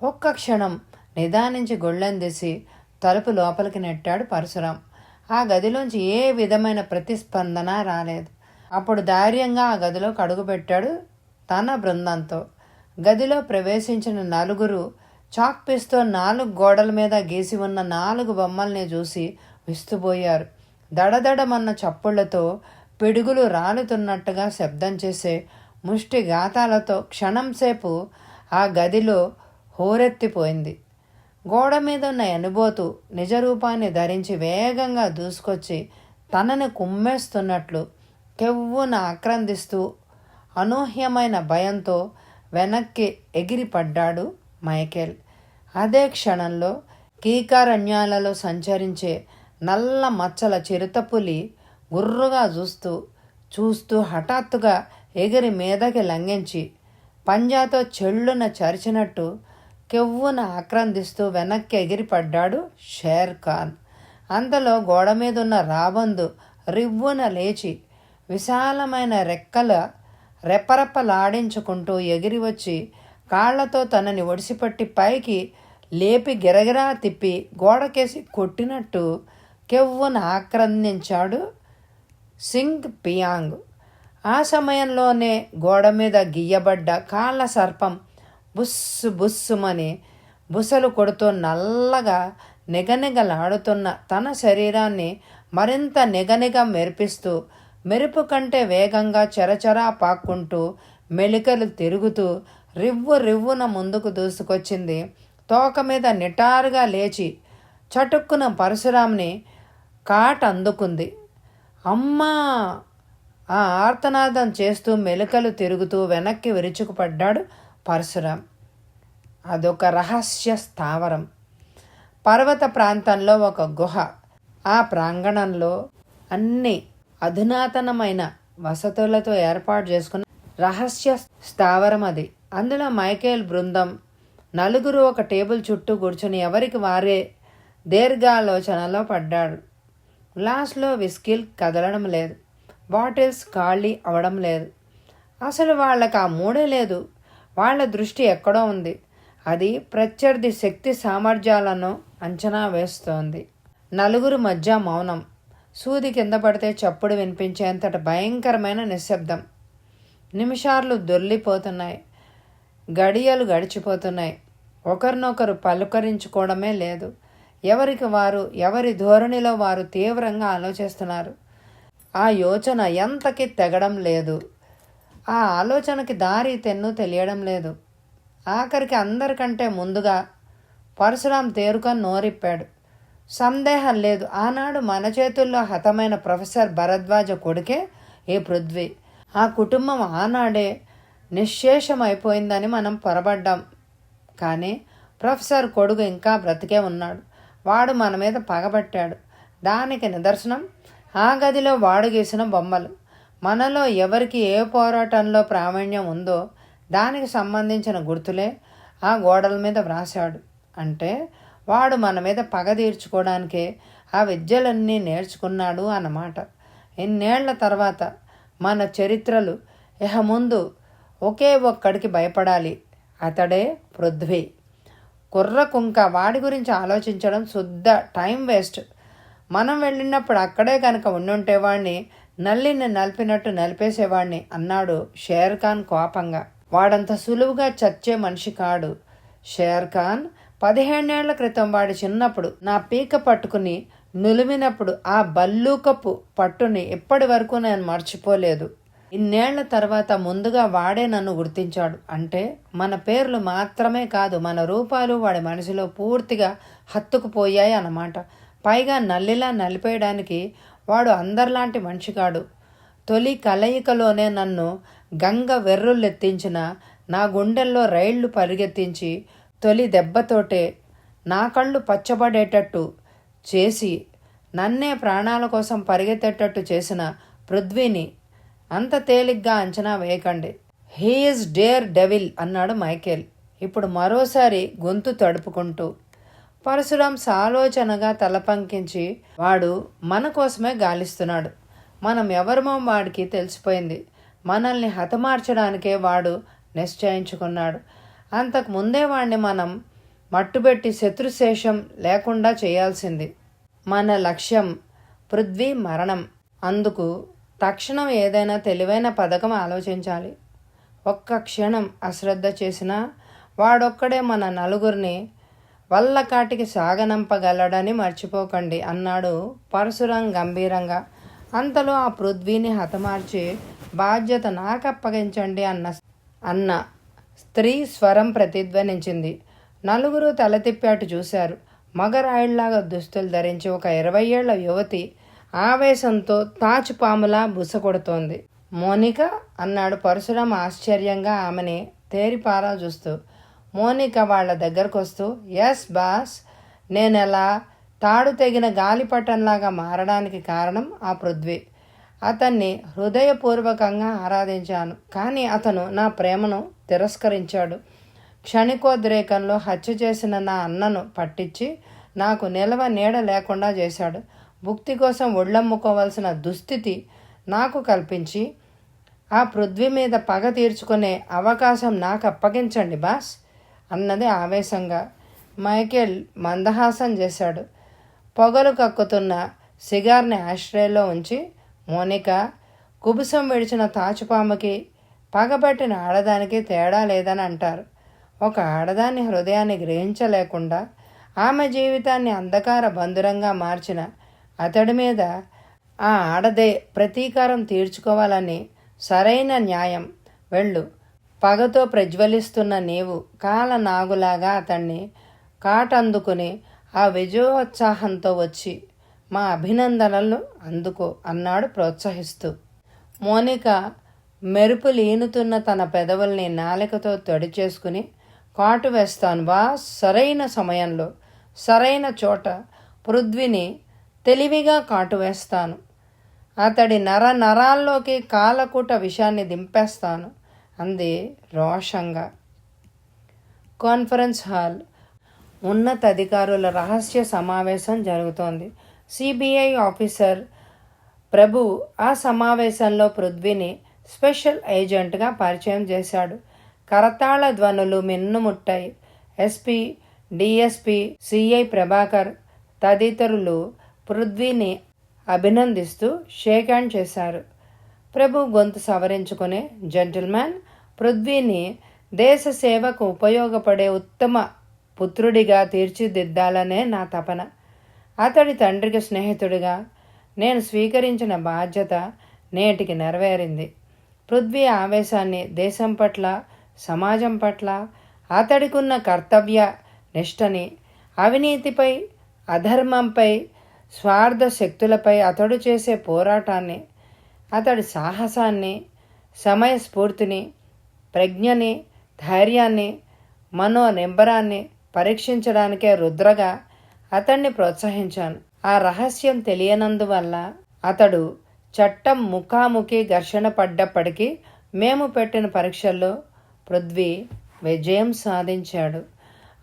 ఒక్క క్షణం నిదానించి గొళ్ళెం తీసి తలుపు లోపలికి నెట్టాడు పరశురాం. ఆ గదిలోంచి ఏ విధమైన ప్రతిస్పందన రాలేదు. అప్పుడు ధైర్యంగా ఆ గదిలోకి అడుగుపెట్టాడు తన బృందంతో. గదిలో ప్రవేశించిన నలుగురు చాక్పీస్తో 4 గోడల మీద గీసి ఉన్న 4 బొమ్మల్ని చూసి విస్తుపోయారు. దడదడమన్న చప్పుళ్లతో పిడుగులు రాలుతున్నట్టుగా శబ్దం చేసే ముష్టి గాతాలతో క్షణంసేపు ఆ గదిలో హోరెత్తిపోయింది. గోడ మీద ఉన్న ఎనుబోతు నిజరూపాన్ని ధరించి వేగంగా దూసుకొచ్చి తనని కుమ్మేస్తున్నట్లు కెవ్వున ఆక్రందిస్తూ అనూహ్యమైన భయంతో వెనక్కి ఎగిరిపడ్డాడు మైకేల్. అదే క్షణంలో కీకారణ్యాలలో సంచరించే నల్ల మచ్చల చిరుతపులి గుర్రుగా చూస్తూ హఠాత్తుగా ఎగిరి మీదకి లంఘించి పంజాతో చెళ్ళున చరిచినట్టు కెవ్వున ఆక్రందిస్తూ వెనక్కి ఎగిరిపడ్డాడు షేర్ ఖాన్. అంతలో గోడ మీద ఉన్న రాబందు రివ్వున లేచి విశాలమైన రెక్కల రెపరెపలాడించుకుంటూ ఎగిరి వచ్చి కాళ్లతో తనని ఒడిసిపట్టి పైకి లేపి గిరగిరా తిప్పి గోడకేసి కొట్టినట్టు కెవ్వున ఆక్రందించాడు సింగ్ పియాంగ్. ఆ సమయంలోనే గోడ మీద గీయబడ్డ కాళ్ళ సర్పం బుస్సు బుస్సుమని బుసలు కొడుతూ నల్లగా నిగనిగలాడుతున్న తన శరీరాన్ని మరింత నిగనిగ మెరిపిస్తూ మెరుపు కంటే వేగంగా చరచరా పాక్కుంటూ మెలికలు తిరుగుతూ రివ్వున ముందుకు దూసుకొచ్చింది. తోక మీద నిటారుగా లేచి చటుక్కున పరశురాంని కాట్ అందుకుంది. అమ్మా! ఆ ఆర్తనాదం చేస్తూ మెలికలు తిరుగుతూ వెనక్కి విరుచుకుపడ్డాడు పరశురాం. అదొక రహస్య స్థావరం. పర్వత ప్రాంతంలో ఒక గుహ. ఆ ప్రాంగణంలో అన్ని అధునాతనమైన వసతులతో ఏర్పాటు చేసుకున్న రహస్య స్థావరం అది. అందులో మైకేల్ బృందం నలుగురు ఒక టేబుల్ చుట్టూ కూర్చొని ఎవరికి వారే దీర్ఘాలోచనలో పడ్డాడు. గ్లాస్లో విస్కీలు కదలడం లేదు. బాటిల్స్ ఖాళీ అవడం లేదు. అసలు వాళ్ళకి ఆ మూడే లేదు. వాళ్ళ దృష్టి ఎక్కడో ఉంది. అది ప్రత్యర్థి శక్తి సామర్థ్యాలను అంచనా వేస్తోంది. నలుగురు మధ్య మౌనం. సూది కింద పడితే చప్పుడు వినిపించేంతటి భయంకరమైన నిశ్శబ్దం. నిమిషాలు దొర్లిపోతున్నాయి. గడియలు గడిచిపోతున్నాయి. ఒకరినొకరు పలుకరించుకోవడమే లేదు. ఎవరికి వారు ఎవరి ధోరణిలో వారు తీవ్రంగా ఆలోచిస్తున్నారు. ఆ యోచన ఎంతకి తెగడం లేదు. ఆ ఆలోచనకి దారి తెన్ను తెలియడం లేదు. ఆఖరికి అందరికంటే ముందుగా పరశురాం తేరుకొని నోరిప్పాడు. సందేహం లేదు, ఆనాడు మన చేతుల్లో హతమైన ప్రొఫెసర్ భరద్వాజ కొడుకే ఈ పృథ్వీ. ఆ కుటుంబం ఆనాడే నిశ్శేషమైపోయిందని మనం పొరబడ్డాం. కానీ ప్రొఫెసర్ కొడుకు ఇంకా బ్రతికే ఉన్నాడు. వాడు మన మీద పగబట్టాడు. దానికి నిదర్శనం ఆ గదిలో వాడు గీసిన బొమ్మలు. మనలో ఎవరికి ఏ పోరాటంలో ప్రావీణ్యం ఉందో దానికి సంబంధించిన గుర్తులే ఆ గోడల మీద వ్రాశాడు. అంటే వాడు మన మీద పగ తీర్చుకోవడానికే ఆ విద్యలన్నీ నేర్చుకున్నాడు అన్నమాట. ఇన్నేళ్ల తర్వాత మన చరిత్రలు ఇహ ముందు ఒకే ఒక్కడికి భయపడాలి. అతడే పృథ్వీ. కుర్రకుంక. వాడి గురించి ఆలోచించడం శుద్ధ టైం వేస్ట్. మనం వెళ్ళినప్పుడు అక్కడే కనుక ఉండుంటే వాడిని నల్లిని నలిపినట్టు నలిపేసేవాడిని అన్నాడు షేర్ ఖాన్ కోపంగా. వాడంత సులువుగా చచ్చే మనిషి కాడు. షేర్ ఖాన్ 15 ఏళ్ల క్రితం వాడి చిన్నప్పుడు నా పీక పట్టుకుని నులిమినప్పుడు ఆ బల్లూకపు పట్టుని ఇప్పటి వరకు నేను మర్చిపోలేదు. ఇన్నేళ్ల తర్వాత ముందుగా వాడే నన్ను గుర్తించాడు. అంటే మన పేర్లు మాత్రమే కాదు, మన రూపాలు వాడి మనసులో పూర్తిగా హత్తుకుపోయాయి అన్నమాట. పైగా నల్లిలా నలిపేయడానికి వాడు అందరిలాంటి మనిషి కాడు. తొలి కలయికలోనే నన్ను గంగ వెర్రులెత్తించిన, నా గుండెల్లో రైళ్లు పరిగెత్తించి తొలి దెబ్బతోటే నా కళ్ళు పచ్చబడేటట్టు చేసి నన్నే ప్రాణాల కోసం పరిగెత్తేటట్టు చేసిన పృథ్వీని అంత తేలిగ్గా అంచనా వేయకండి. హీఈస్ డేర్ డెవిల్ అన్నాడు మైకేల్ ఇప్పుడు మరోసారి గొంతు తడుపుకుంటూ. పరశురాం సాలోచనగా తలపంకించి, వాడు మన కోసమే గాలిస్తున్నాడు. మనం ఎవరమో వాడికి తెలిసిపోయింది. మనల్ని హతమార్చడానికే వాడు నిశ్చయించుకున్నాడు. అంతకు ముందే వాడిని మనం మట్టుబెట్టి శత్రుశేషం లేకుండా చేయాల్సింది. మన లక్ష్యం పృథ్వీ మరణం. అందుకు తక్షణం ఏదైనా తెలివైన పథకం ఆలోచించాలి. ఒక్క క్షణం అశ్రద్ధ చేసినా వాడొక్కడే మన నలుగురిని వల్లకాటికి సాగనంపగలడని మర్చిపోకండి అన్నాడు పరశురాం గంభీరంగా. అంతలో ఆ పృథ్వీని హతమార్చి బాధ్యత నాకప్పగించండి అన్న స్త్రీ స్వరం ప్రతిధ్వనించింది. నలుగురు తల తిప్పి అటు చూశారు. మగరాయిళ్లాగా దుస్తులు ధరించి ఒక 20 ఏళ్ల యువతి ఆవేశంతో తాచుపాములా బుసకొడుతోంది. మోనిక అన్నాడు పరశురాం ఆశ్చర్యంగా ఆమెని తేరిపారా చూస్తూ. మోనిక వాళ్ళ దగ్గరకు వస్తూ, ఎస్ బాస్, నేనెలా తాడు తెగిన గాలిపటంలాగా మారడానికి కారణం ఆ పృథ్వీ. అతన్ని హృదయపూర్వకంగా ఆరాధించాను, కానీ అతను నా ప్రేమను తిరస్కరించాడు. క్షణికోద్రేకంలో హత్య చేసిన నా అన్నను పట్టించి నాకు నిలవ నీడ లేకుండా చేశాడు. భుక్తి కోసం ఒళ్ళమ్ముకోవాల్సిన దుస్థితి నాకు కల్పించి ఆ పృథ్వీ మీద పగ తీర్చుకునే అవకాశం నాకు అప్పగించండి బాస్ అన్నది ఆవేశంగా. మైకేల్ మందహాసం చేశాడు. పొగలు కక్కుతున్న సిగార్ని ఆశ్రయంలో ఉంచి, మోనిక, కుబుసం విడిచిన తాచుపాముకి పగబట్టిన ఆడదానికి తేడా లేదని అంటారు. ఒక ఆడదాని హృదయాన్ని గ్రహించలేకుండా ఆమె జీవితాన్ని అంధకార బంధురంగా మార్చిన అతడి మీద ఆ ఆడదే ప్రతీకారం తీర్చుకోవాలని సరైన న్యాయం. వెళ్ళు. పగతో ప్రజ్వలిస్తున్న నీవు కాలనాగులాగా అతన్ని కాటందుకుని ఆ విజయోత్సాహంతో వచ్చి మా అభినందనలు అందుకో అన్నాడు ప్రోత్సహిస్తూ. మోనిక మెరుపులీనుతున్న తన పెదవుల్ని నాలికతో తడి చేసుకుని, కాటు వేస్తాను బాస్, సరైన సమయంలో సరైన చోట పృథ్వీని తెలివిగా కాటు వేస్తాను. అతడి నరాల్లోకి కాలకూట విషాన్ని దింపేస్తాను అంది రోషంగా. Conference hall. ఉన్నతాధికారుల రహస్య సమావేశం జరుగుతోంది. సిబిఐ ఆఫీసర్ ప్రభు ఆ సమావేశంలో పృథ్వీని స్పెషల్ ఏజెంట్గా పరిచయం చేశాడు. కరతాళ ధ్వనులు మిన్నుముట్టాయి. ఎస్పీ, డిఎస్పీ, సిఐ ప్రభాకర్ తదితరులు పృథ్వీని అభినందిస్తూ షేక్ హ్యాండ్ చేశారు. ప్రభు గొంతు సవరించుకుని, జెంటిల్మెన్, పృథ్వీని దేశ సేవకు ఉపయోగపడే ఉత్తమ పుత్రుడిగా తీర్చిదిద్దాలనే నా తపన. అతడి తండ్రికి స్నేహితుడిగా నేను స్వీకరించిన బాధ్యత నేటికి నెరవేరింది. పృథ్వీ ఆవేశాన్ని దేశం పట్ల, సమాజం పట్ల అతడికున్న కర్తవ్య నిష్టని, అవినీతిపై, అధర్మంపై, స్వార్థ శక్తులపై అతడు చేసే పోరాటాన్ని, అతడి సాహసాన్ని, సమయస్ఫూర్తిని, ప్రజ్ఞని, ధైర్యాన్ని, మనోనింబరాన్ని పరీక్షించడానికే రుద్రగా అతన్ని ప్రోత్సహించాను. ఆ రహస్యం తెలియనందువల్ల అతడు చట్టం ముఖాముఖి ఘర్షణ పడ్డప్పటికీ మేము పెట్టిన పరీక్షల్లో పృథ్వీ విజయం సాధించాడు.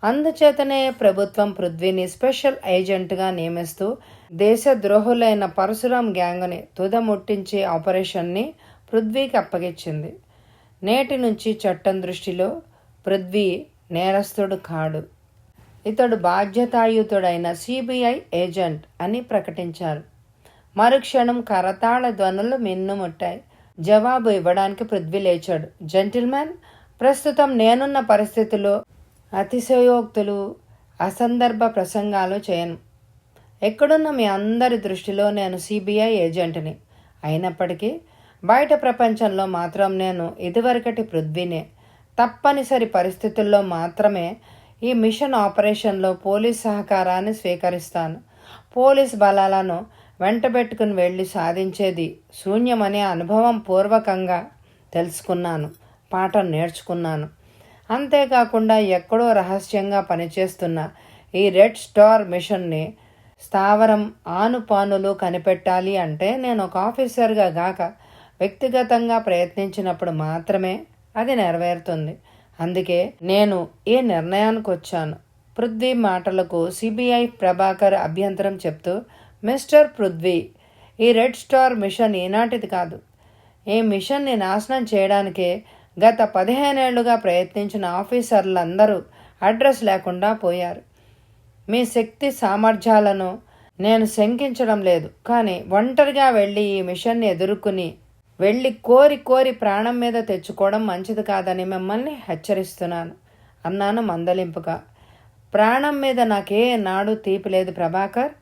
అందుచేతనే ప్రభుత్వం పృథ్వీని స్పెషల్ ఏజెంట్గా నియమిస్తూ దేశద్రోహులైన పరశురాం గ్యాంగ్ని తుదముట్టించే ఆపరేషన్ని పృథ్వీకి అప్పగించింది. నేటి నుంచి చట్టం దృష్టిలో పృథ్వీ నేరస్తుడు కాడు. ఇతడు బాధ్యతాయుతుడైన సిబిఐ ఏజెంట్ అని ప్రకటించారు. మరుక్షణం కరతాళ ధ్వనులు మిన్నుముట్టాయి. జవాబు ఇవ్వడానికి పృథ్వీ లేచాడు. జెంటిల్మెన్, ప్రస్తుతం నేనున్న పరిస్థితుల్లో అతిశయోక్తులు, అసందర్భ ప్రసంగాలు చేయను. ఎక్కడున్న మీ అందరి దృష్టిలో నేను సిబిఐ ఏజెంట్ని. అయినప్పటికీ బయట ప్రపంచంలో మాత్రం నేను ఇదివరకటి పృథ్వీనే. తప్పనిసరి పరిస్థితుల్లో మాత్రమే ఈ మిషన్ ఆపరేషన్లో పోలీస్ సహకారాన్ని స్వీకరిస్తాను. పోలీస్ బలాలను వెంటబెట్టుకుని వెళ్ళి సాధించేది శూన్యమనే అనుభవం పూర్వకంగా తెలుసుకున్నాను, పాఠం నేర్చుకున్నాను. అంతేకాకుండా ఎక్కడో రహస్యంగా పనిచేస్తున్న ఈ రెడ్ స్టార్ మిషన్ని స్థావరం ఆనుపానులు కనిపెట్టాలి అంటే నేను ఒక ఆఫీసర్గా గాక వ్యక్తిగతంగా ప్రయత్నించినప్పుడు మాత్రమే అది నెరవేరుతుంది. అందుకే నేను ఈ నిర్ణయానికి వచ్చాను. పృథ్వీ మాటలకు సిబిఐ ప్రభాకర్ అభ్యంతరం చెప్తూ, మిస్టర్ పృథ్వీ, ఈ రెడ్ స్టార్ మిషన్ ఈనాటిది కాదు. ఈ మిషన్ని నాశనం చేయడానికే గత 15 ఏళ్లుగా ప్రయత్నించిన ఆఫీసర్లందరూ అడ్రస్ లేకుండా పోయారు. మీ శక్తి సామర్థ్యాలను నేను శంకించడం లేదు, కానీ ఒంటరిగా వెళ్ళి ఈ మిషన్ని ఎదుర్కొని కోరి కోరి ప్రాణం మీద తెచ్చుకోవడం మంచిది కాదని మిమ్మల్ని హెచ్చరిస్తున్నాను అన్నాను మందలింపుగా. ప్రాణం మీద నాకే నాడు తీపి లేదు ప్రభాకర్.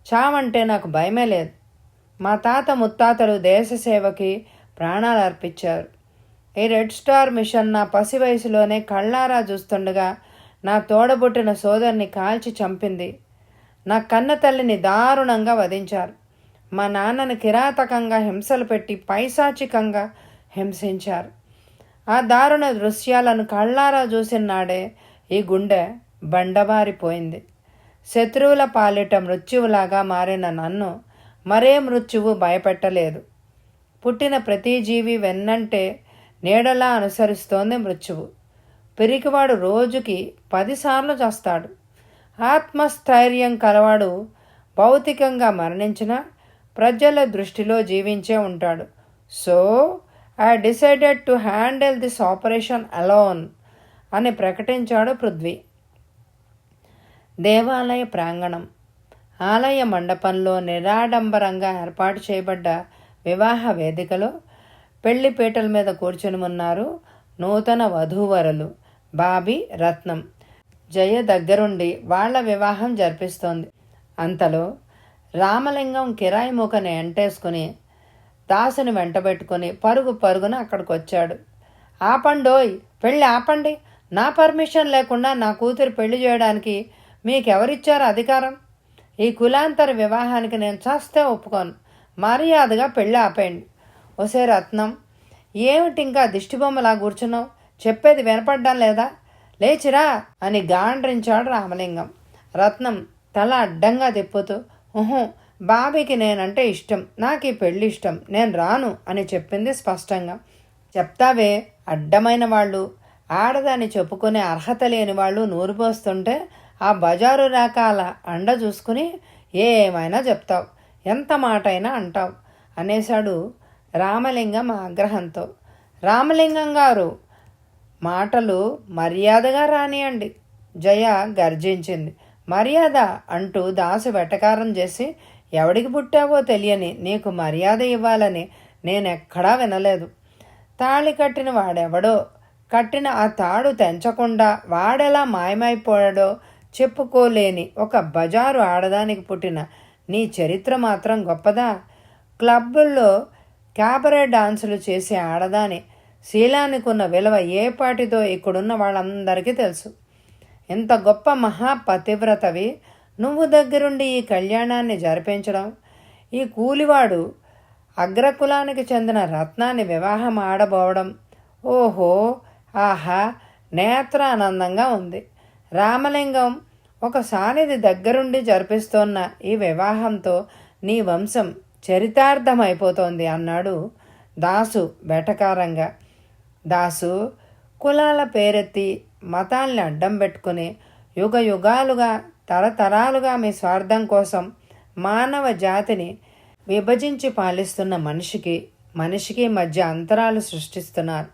చావంటే నాకు భయమే లేదు. మా తాత ముత్తాతలు దేశ సేవకి ప్రాణాలు అర్పించారు. ఈ రెడ్ స్టార్ మిషన్ నా పసి వయసులోనే కళ్ళారా చూస్తుండగా నా తోడబుట్టిన సోదరిని కాల్చి చంపింది. నా కన్న తల్లిని దారుణంగా వధించారు. మా నాన్నని కిరాతకంగా హింసలు పెట్టి పైశాచికంగా హింసించారు. ఆ దారుణ దృశ్యాలను కళ్ళారా చూసిన నాడే ఈ గుండె బండబారిపోయింది. శత్రువుల పాలిట మృత్యువులాగా మారిన నన్ను మరే మృత్యువు భయపెట్టలేదు. పుట్టిన ప్రతి జీవి వెన్నంటే నీడలా అనుసరిస్తోంది మృత్యువు. పిరికివాడు రోజుకి 10 సార్లు చేస్తాడు. ఆత్మస్థైర్యం కలవాడు భౌతికంగా మరణించిన ప్రజల దృష్టిలో జీవించే ఉంటాడు. So I decided to handle this operation alone అని ప్రకటించాడు పృథ్వీ. దేవాలయ ప్రాంగణం. ఆలయ మండపంలో నిరాడంబరంగా ఏర్పాటు చేయబడ్డ వివాహ వేదికలో పెళ్లిపీటల మీద కూర్చుని ఉన్నారు నూతన వధూవరులు బాబీ, రత్నం. జయ దగ్గరుండి వాళ్ల వివాహం జరిపిస్తోంది. అంతలో రామలింగం కిరాయి మూకని ఎంటేసుకుని దాసుని వెంటబెట్టుకుని పరుగున అక్కడికి వచ్చాడు. ఆపండోయ్, పెళ్ళి ఆపండి. నా పర్మిషన్ లేకుండా నా కూతురు పెళ్లి చేయడానికి మీకెవరిచ్చారు అధికారం? ఈ కులాంతర వివాహానికి నేను చస్తే ఒప్పుకోను. మర్యాదగా పెళ్ళి ఆపేయండి. ఒసే రత్నం, ఏమిటి ఇంకా దిష్టిబొమ్మలా కూర్చున్నావు? చెప్పేది వినపడ్డం లేదా? లేచిరా అని గాండ్రించాడు రామలింగం. రత్నం తల అడ్డంగా తిప్పుతూ, బాబీకి నేనంటే ఇష్టం, నాకు ఈ పెళ్ళి ఇష్టం, నేను రాను అని చెప్పింది స్పష్టంగా. చెప్తావే, అడ్డమైన వాళ్ళు, ఆడదాన్ని చెప్పుకునే అర్హత లేని వాళ్ళు నూరిపోస్తుంటే ఆ బజారు రకాల అండ చూసుకుని ఏమైనా చెప్తావు, ఎంత మాట అయినా అంటావు అనేశాడు రామలింగం ఆగ్రహంతో. రామలింగం గారు, మాటలు మర్యాదగా రానియండి, జయ గర్జించింది. మర్యాద అంటూ దాసు వెటకారం చేసి, ఎవడికి పుట్టావో తెలియని నీకు మర్యాద ఇవ్వాలని నేనెక్కడా వినలేదు. తాళి కట్టిన వాడెవడో, కట్టిన ఆ తాడు తెంచకుండా వాడెలా మాయమైపోయాడో చెప్పుకోలేని ఒక బజారు ఆడదానికి పుట్టిన నీ చరిత్ర మాత్రం గొప్పదా? క్లబ్బుల్లో క్యాబరే డాన్సులు చేసే ఆడదాని శీలానికి ఉన్న విలువ ఏ పాటితో ఇక్కడున్న వాళ్ళందరికీ తెలుసు. ఇంత గొప్ప మహాపతివ్రతవి నువ్వు దగ్గరుండి ఈ కళ్యాణాన్ని జరిపించడం, ఈ కూలివాడు అగ్రకులానికి చెందిన రత్నాన్ని వివాహం ఆడబోవడం, ఓహో, ఆహా, నేత్రానందంగా ఉంది. రామలింగం, ఒకసారిది దగ్గరుండి జరిపిస్తోన్న ఈ వివాహంతో నీ వంశం చరితార్థమైపోతోంది అన్నాడు దాసు వెటకారంగా. దాసు, కులాల పేరెత్తి మతాల్ని అడ్డం పెట్టుకుని యుగ యుగాలుగా తరతరాలుగా మీ స్వార్థం కోసం మానవ జాతిని విభజించి పాలిస్తున్న మనిషికి మధ్య అంతరాలు సృష్టిస్తున్నారు.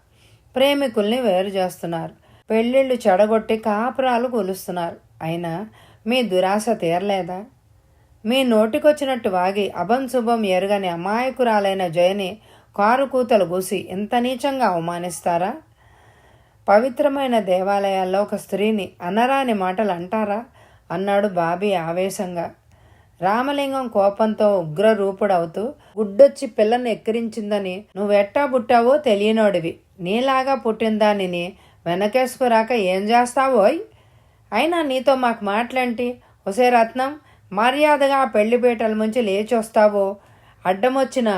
ప్రేమికుల్ని వేరు చేస్తున్నారు. పెళ్ళిళ్ళు చెడగొట్టి కాపురాలు కూలుస్తున్నారు. అయినా మీ దురాశ తీరలేదా? మీ నోటికొచ్చినట్టు వాగి అభంశుభం ఎరుగని అమాయకురాలైన జయని కారు కూతలు గూసి ఇంత నీచంగా అవమానిస్తారా? పవిత్రమైన దేవాలయాల్లో ఒక స్త్రీని అనరాని మాటలు అంటారా అన్నాడు బాబీ ఆవేశంగా. రామలింగం కోపంతో ఉగ్రరూపుడవుతూ, గుడ్డొచ్చి పిల్లని ఎక్కిరించిందని నువ్వెట్టా పుట్టావో తెలియనోడివి. నీలాగా పుట్టిన దానిని వెనకేసుకురాక ఏం చేస్తావోయ్? అయినా నీతో మాకు మాటలేంటి? ఒసే రత్నం, మర్యాదగా పెళ్లిపీటల నుంచి లేచొస్తావో అడ్డమొచ్చిన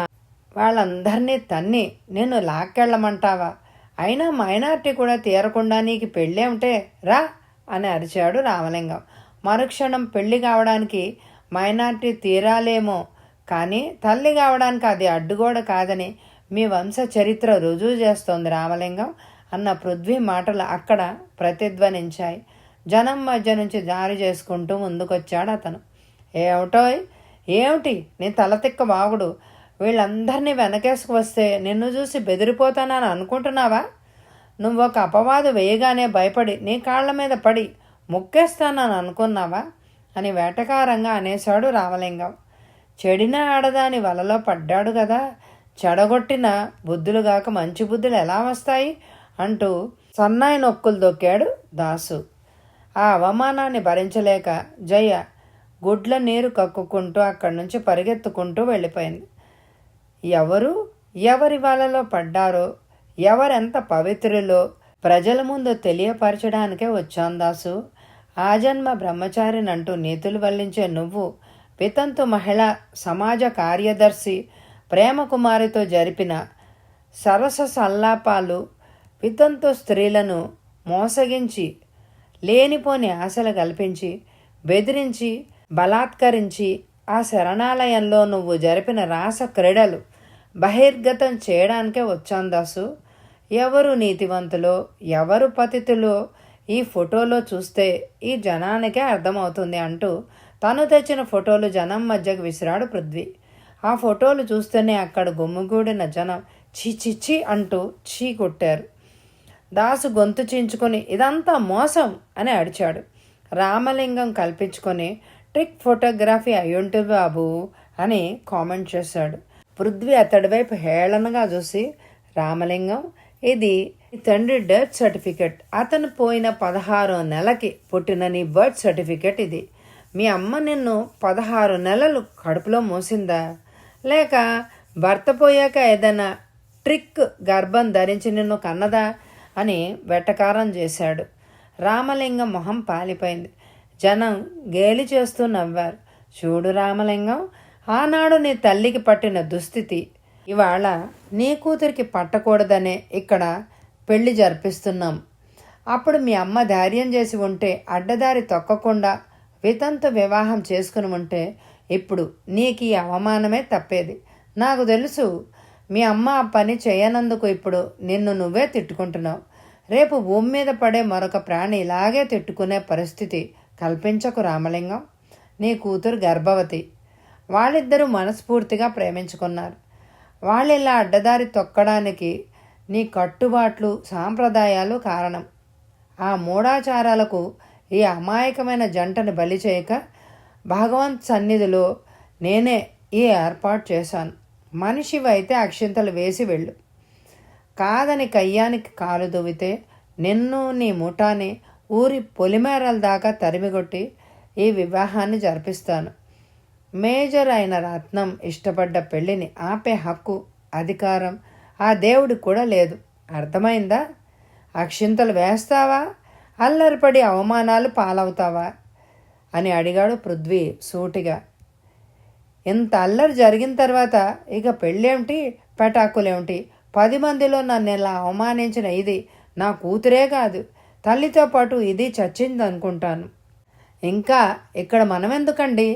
వాళ్ళందరినీ తన్ని నిన్ను లాక్కెళ్ళమంటావా అయినా మైనార్టీ కూడా తీరకుండా నీకు పెళ్ళేమిటే రా అని అరిచాడు రామలింగం. మరుక్షణం పెళ్లి కావడానికి మైనార్టీ తీరాలేమో, కానీ తల్లి కావడానికి అది అడ్డుగోడ కాదని మీ వంశ చరిత్ర రుజువు చేస్తోంది రామలింగం అన్న పృథ్వీ మాటలు అక్కడ ప్రతిధ్వనించాయి. జనం మధ్య నుంచి జారి చేసుకుంటూ ముందుకొచ్చాడు అతను. ఏమిటోయ్, ఏమిటి నీ తలతిక్క వాగుడు? వీళ్ళందరినీ వెనకేసుకు వస్తే నిన్ను చూసి బెదిరిపోతానని అనుకుంటున్నావా? నువ్వు ఒక అపవాదు వేయగానే భయపడి నీ కాళ్ల మీద పడి ముక్కేస్తానని అనుకున్నావా అని వేటకారంగా అనేశాడు రామలింగం. చెడిన ఆడదాని వలలో పడ్డాడు కదా, చెడగొట్టిన బుద్ధులుగాక మంచి బుద్ధులు ఎలా వస్తాయి అంటూ సన్నాయి నొక్కులు దొక్కాడు దాసు. ఆ అవమానాన్ని భరించలేక జయ గుడ్ల నీరు కక్కుకుంటూ అక్కడి నుంచి పరిగెత్తుకుంటూ వెళ్ళిపోయింది. ఎవరి వాళ్ళలో పడ్డారో, ఎవరెంత పవిత్రులో ప్రజల ముందు తెలియపరచడానికే వచ్చాం దాసు. ఆజన్మ బ్రహ్మచారినంటూ నీతులు వల్లించే నువ్వు వితంతు మహిళా సమాజ కార్యదర్శి ప్రేమకుమారితో జరిపిన సరస సల్లాపాలు వితంతు స్త్రీలను మోసగించి లేనిపోని ఆశలు కల్పించి బెదిరించి బలాత్కరించి ఆ శరణాలయంలో నువ్వు జరిపిన రాస క్రీడలు బహిర్గతం చేయడానికే వచ్చాం దాసు. ఎవరు నీతివంతులో ఎవరు పతితులో ఈ ఫోటోలో చూస్తే ఈ జనానికే అర్థమవుతుంది అంటూ తను తెచ్చిన ఫోటోలు జనం మధ్యకు విసిరాడు పృథ్వీ. ఆ ఫోటోలు చూస్తేనే అక్కడ గుమ్మిగూడిన జనం చీ అంటూ చీ కొట్టారు. దాసు గొంతు చించుకొని ఇదంతా మోసం అని అడిచాడు. రామలింగం కల్పించుకొని ట్రిక్ ఫోటోగ్రఫీ అయ్యుంటుంది బాబు అని కామెంట్ చేశాడు. పృథ్వీ అతడి వైపు హేళనగా చూసి, రామలింగం, ఇది తండ్రి డెత్ సర్టిఫికెట్. అతను పోయిన 16వ నెలకి పుట్టిన నీ బర్త్ సర్టిఫికెట్ ఇది. మీ అమ్మ నిన్ను 16 నెలలు కడుపులో మోసిందా, లేక భర్త పోయాక ఏదైనా ట్రిక్ గర్భం ధరించి నిన్ను కన్నదా అని వెటకారం చేశాడు. రామలింగం మొహం పాలిపోయింది. జనం గేలి చేస్తూ నవ్వారు. చూడు రామలింగం, ఆనాడు నీ తల్లికి పట్టిన దుస్థితి ఇవాళ నీ కూతురికి పట్టకూడదనే ఇక్కడ పెళ్లి జరిపిస్తున్నాం. అప్పుడు మీ అమ్మ ధైర్యం చేసి ఉంటే, అడ్డదారి తొక్కకుండా వితంతు వివాహం చేసుకుని ఉంటే ఇప్పుడు నీకు ఈ అవమానమే తప్పేది. నాకు తెలుసు మీ అమ్మ ఆ పని చేయనందుకు ఇప్పుడు నిన్ను నువ్వే తిట్టుకుంటున్నావు. రేపు భూమి మీద పడే మరొక ప్రాణి ఇలాగే తిట్టుకునే పరిస్థితి కల్పించకు రామలింగం. నీ కూతురు గర్భవతి. వాళ్ళిద్దరూ మనస్ఫూర్తిగా ప్రేమించుకున్నారు. వాళ్ళు ఇలా అడ్డదారి తొక్కడానికి నీ కట్టుబాట్లు సాంప్రదాయాలు కారణం. ఆ మూఢాచారాలకు ఈ అమాయకమైన జంటను బలి చేయక భగవంత్ సన్నిధిలో నేనే ఈ ఏర్పాటు చేశాను. మనిషివైతే అక్షింతలు వేసి వెళ్ళు. కాదని కయ్యానికి కాలు దువ్వితే నిన్ను నీ ముఠాని ఊరి పొలిమేరల దాకా తరిమిగొట్టి ఈ వివాహాన్ని జరిపిస్తాను. మేజర్ అయిన రత్నం ఇష్టపడ్డ పెళ్లిని ఆపే హక్కు, అధికారం ఆ దేవుడికి కూడా లేదు. అర్థమైందా? అక్షింతలు వేస్తావా, అల్లరిపడి అవమానాలు పాలవుతావా అని అడిగాడు పృథ్వీ సూటిగా. ఇంత అల్లరి జరిగిన తర్వాత ఇక పెళ్ళేమిటి, పెటాకులేమిటి? 10 మందిలో నన్ను ఇలా అవమానించిన ఇది నా కూతురే కాదు, తల్లితో పాటు ఇది చచ్చింది అనుకుంటాను. ఇంకా ఇక్కడ మనమెందుకండి,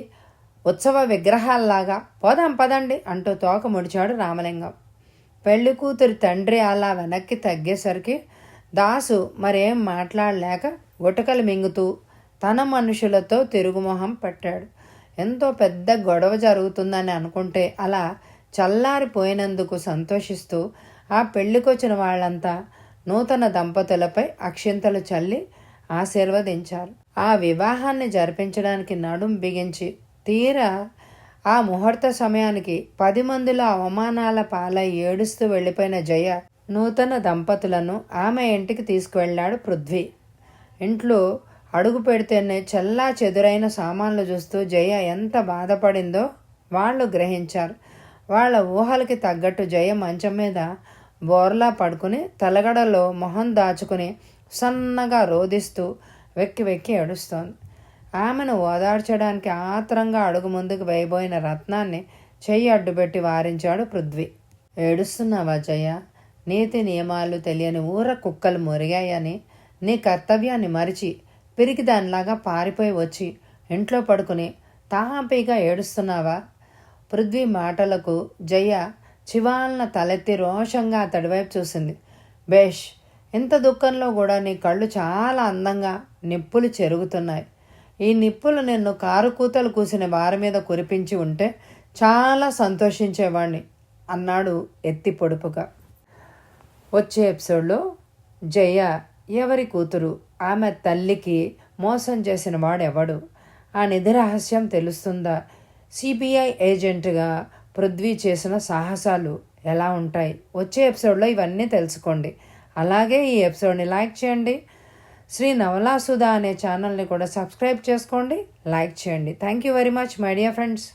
ఉత్సవ విగ్రహాల్లాగా పోదాం పదండి అంటూ తోక ముడిచాడు రామలింగం. పెళ్లి కూతురి తండ్రి అలా వెనక్కి తగ్గేసరికి దాసు మరేం మాట్లాడలేక గుటకలు మింగుతూ తన మనుషులతో తిరుగుమొహం పెట్టాడు. ఎంతో పెద్ద గొడవ జరుగుతుందని అనుకుంటే అలా చల్లారిపోయినందుకు సంతోషిస్తూ ఆ పెళ్లికొచ్చిన వాళ్ళంతా నూతన దంపతులపై అక్షింతలు చల్లి ఆశీర్వదించారు. ఆ వివాహాన్ని జరిపించడానికి నడుం బిగించి తీరా ఆ ముహూర్త సమయానికి 10 మందిలో అవమానాల పాలై ఏడుస్తూ వెళ్ళిపోయిన జయ నూతన దంపతులను ఆమె ఇంటికి తీసుకువెళ్ళాడు పృథ్వీ. ఇంట్లో అడుగు పెడితేనే చెల్లా చెదురైన సామాన్లు చూస్తూ జయ ఎంత బాధపడిందో వాళ్ళు గ్రహించారు. వాళ్ళ ఊహలకి తగ్గట్టు జయ మంచం మీద బోర్లా పడుకుని తలగడలో మొహం దాచుకుని సన్నగా రోదిస్తూ వెక్కి వెక్కి ఏడుస్తోంది. ఆమెను ఓదార్చడానికి ఆత్రంగా అడుగు ముందుకు వేయబోయిన రత్నాన్ని చెయ్యి అడ్డుపెట్టి వారించాడు పృథ్వీ. ఏడుస్తున్నావా జయ? నీతి నియమాలు తెలియని ఊర కుక్కలు మురిగాయని నీ కర్తవ్యాన్ని మరిచి పిరికి దానిలాగా పారిపోయి వచ్చి ఇంట్లో పడుకుని తాహాపీగా ఏడుస్తున్నావా? పృథ్వీ మాటలకు జయ చివాలన తలెత్తి రోషంగా అతడివైపు చూసింది. బేష్, ఇంత దుఃఖంలో కూడా నీ కళ్ళు చాలా అందంగా నిప్పులు చెరుగుతున్నాయి. ఈ నిప్పులు నిన్ను కారు కూతలు కూసిన వారి మీద కురిపించి ఉంటే చాలా సంతోషించేవాణ్ణి అన్నాడు ఎత్తి పొడుపుగా. వచ్చే ఎపిసోడ్లో జయ ఎవరి కూతురు, ఆమె తల్లికి మోసం చేసిన వాడెవడు, ఆ నిధి రహస్యం తెలుస్తుందా, సిబిఐ ఏజెంట్గా పృథ్వీ చేసిన సాహసాలు ఎలా ఉంటాయి? వచ్చే ఎపిసోడ్లో ఇవన్నీ తెలుసుకోండి. అలాగే ఈ ఎపిసోడ్ని లైక్ చేయండి. శ్రీ నవలా సుధా అనే ఛానల్ని కూడా సబ్స్క్రైబ్ చేసుకోండి, లైక్ చేయండి. Thank you very much my dear friends.